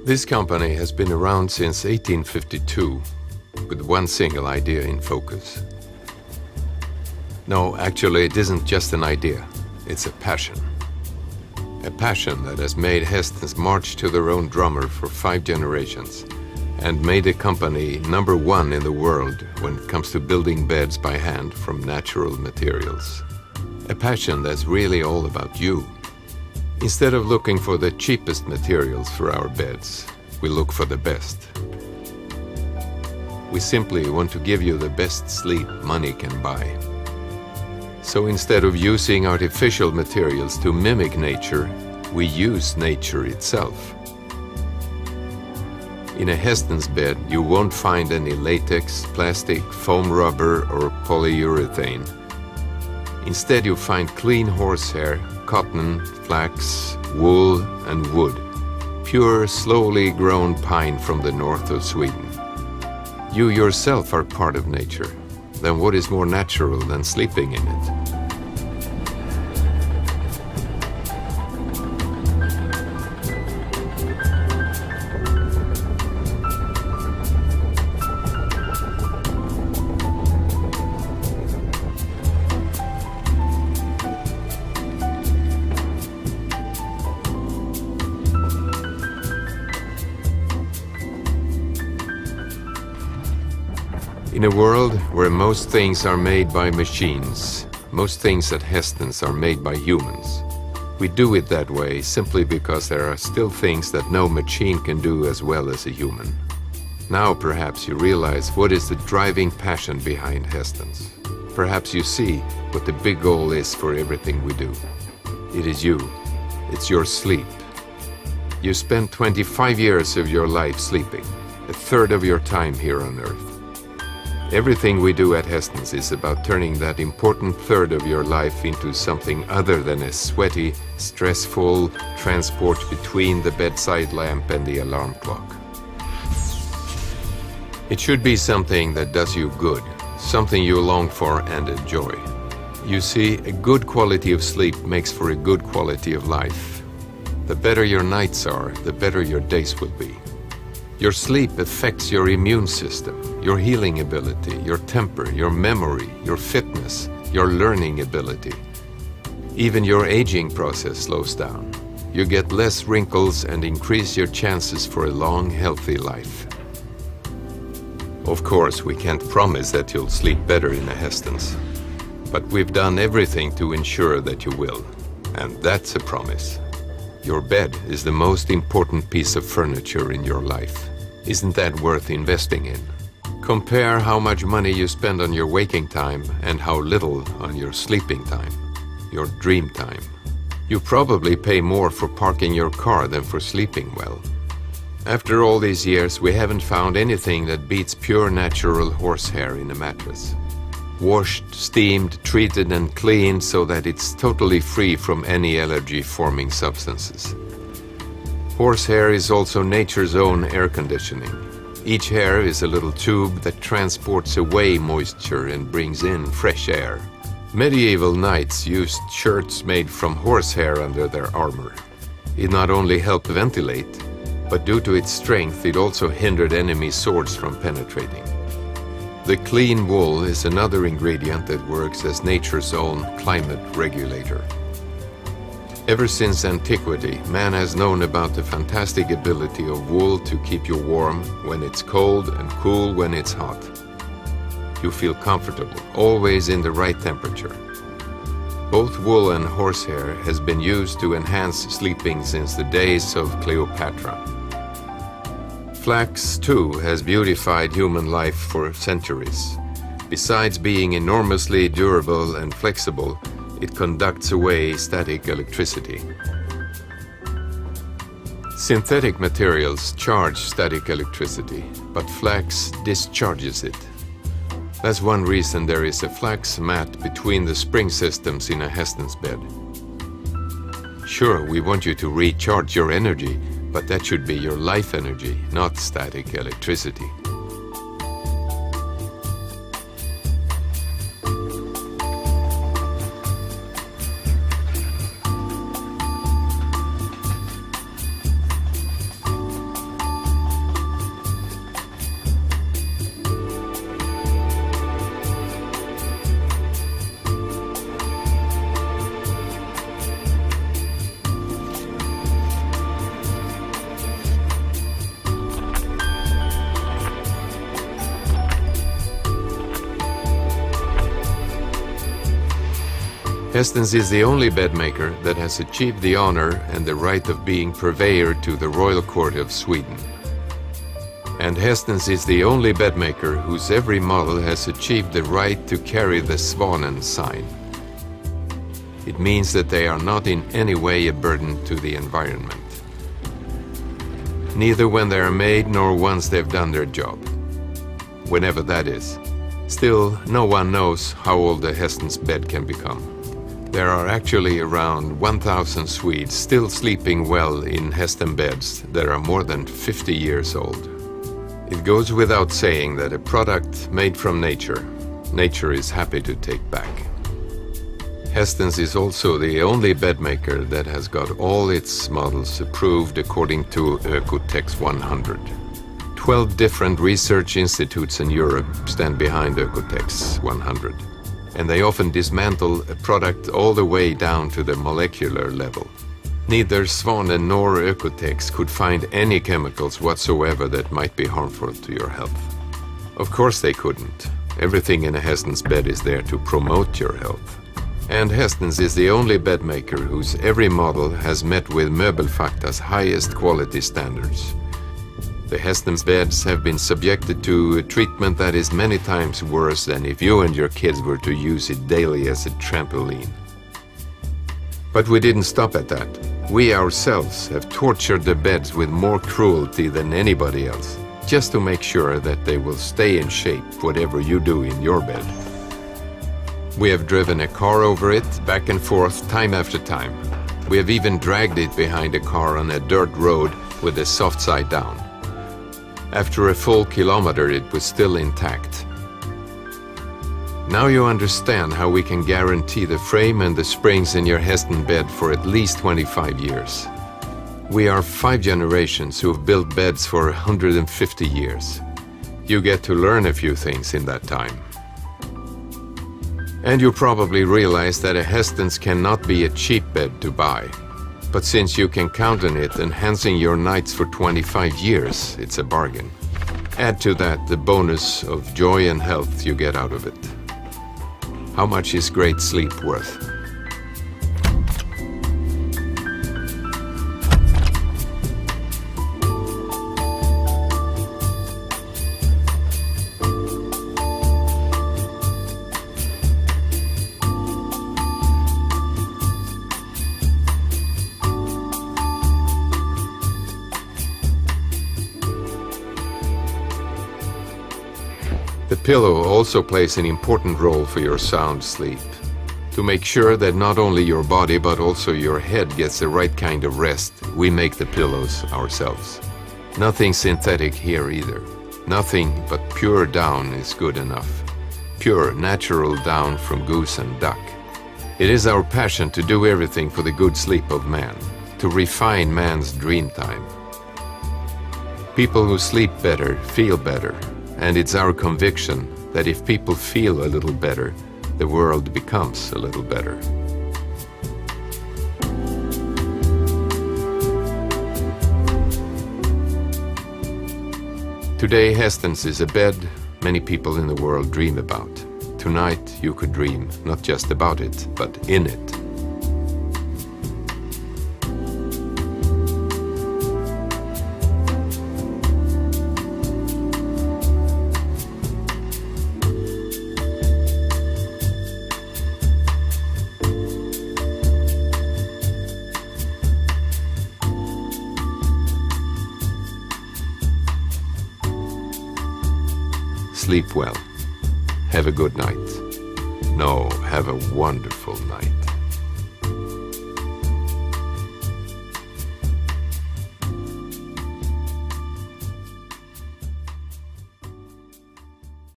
This company has been around since 1852 with one single idea in focus. No, actually, it isn't just an idea. It's a passion. A passion that has made Hästens march to their own drummer for 5 generations and made the company #1 in the world when it comes to building beds by hand from natural materials. A passion that's really all about you. Instead of looking for the cheapest materials for our beds, we look for the best. We simply want to give you the best sleep money can buy. So instead of using artificial materials to mimic nature, we use nature itself. In a Hästens bed, you won't find any latex, plastic, foam rubber, or polyurethane. Instead, you find clean horsehair, cotton, flax, wool, and wood. Pure, slowly grown pine from the north of Sweden. You yourself are part of nature. Then what is more natural than sleeping in it? In a world where most things are made by machines, most things at Hästens are made by humans. We do it that way simply because there are still things that no machine can do as well as a human. Now perhaps you realize what is the driving passion behind Hästens. Perhaps you see what the big goal is for everything we do. It is you. It's your sleep. You spend 25 years of your life sleeping, 1/3 of your time here on Earth. Everything we do at Hästens is about turning that important 1/3 of your life into something other than a sweaty, stressful transport between the bedside lamp and the alarm clock. It should be something that does you good, something you long for and enjoy. You see, a good quality of sleep makes for a good quality of life. The better your nights are, the better your days will be. Your sleep affects your immune system, your healing ability, your temper, your memory, your fitness, your learning ability. Even your aging process slows down. You get less wrinkles and increase your chances for a long, healthy life. Of course, we can't promise that you'll sleep better in a Hästens, but we've done everything to ensure that you will, and that's a promise. Your bed is the most important piece of furniture in your life. Isn't that worth investing in? Compare how much money you spend on your waking time and how little on your sleeping time, your dream time. You probably pay more for parking your car than for sleeping well. After all these years, we haven't found anything that beats pure natural horsehair in a mattress. Washed, steamed, treated and cleaned so that it's totally free from any allergy-forming substances. Horsehair is also nature's own air conditioning. Each hair is a little tube that transports away moisture and brings in fresh air. Medieval knights used shirts made from horsehair under their armor. It not only helped ventilate, but due to its strength, it also hindered enemy swords from penetrating. The clean wool is another ingredient that works as nature's own climate regulator. Ever since antiquity, man has known about the fantastic ability of wool to keep you warm when it's cold and cool when it's hot. You feel comfortable, always in the right temperature. Both wool and horsehair has been used to enhance sleeping since the days of Cleopatra. Flax, too, has beautified human life for centuries. Besides being enormously durable and flexible, it conducts away static electricity. Synthetic materials charge static electricity, but flax discharges it. That's one reason there is a flax mat between the spring systems in a Hästens bed. Sure, we want you to recharge your energy, but that should be your life energy, not static electricity. Hästens is the only bed maker that has achieved the honor and the right of being purveyor to the Royal Court of Sweden. And Hästens is the only bed maker whose every model has achieved the right to carry the Svanen sign. It means that they are not in any way a burden to the environment. Neither when they are made nor once they've done their job. Whenever that is. Still, no one knows how old a Hästens bed can become. There are actually around 1,000 Swedes still sleeping well in Hästen beds that are more than 50 years old. It goes without saying that a product made from nature, nature is happy to take back. Hästens is also the only bed maker that has got all its models approved according to Oeko-Tex 100. 12 different research institutes in Europe stand behind Oeko-Tex 100. And they often dismantle a product all the way down to the molecular level. Neither Svanen nor Oeko-Tex could find any chemicals whatsoever that might be harmful to your health. Of course they couldn't. Everything in a Hästens bed is there to promote your health. And Hästens is the only bed maker whose every model has met with Möbelfakta's highest quality standards. The Hästens beds have been subjected to a treatment that is many times worse than if you and your kids were to use it daily as a trampoline. But we didn't stop at that. We ourselves have tortured the beds with more cruelty than anybody else, just to make sure that they will stay in shape whatever you do in your bed. We have driven a car over it, back and forth, time after time. We have even dragged it behind a car on a dirt road with the soft side down. After a full kilometer, it was still intact. Now you understand how we can guarantee the frame and the springs in your Hästen bed for at least 25 years. We are 5 generations who have built beds for 150 years. You get to learn a few things in that time. And you probably realize that a Hästens cannot be a cheap bed to buy. But since you can count on it enhancing your nights for 25 years, it's a bargain. Add to that the bonus of joy and health you get out of it. How much is great sleep worth? The pillow also plays an important role for your sound sleep. To make sure that not only your body but also your head gets the right kind of rest, we make the pillows ourselves. Nothing synthetic here either. Nothing but pure down is good enough. Pure, natural down from goose and duck. It is our passion to do everything for the good sleep of man, to refine man's dream time. People who sleep better feel better. And it's our conviction that if people feel a little better, the world becomes a little better. Today, Hästens is a bed many people in the world dream about. Tonight, you could dream not just about it, but in it. Sleep well. Have a good night. No, have a wonderful night.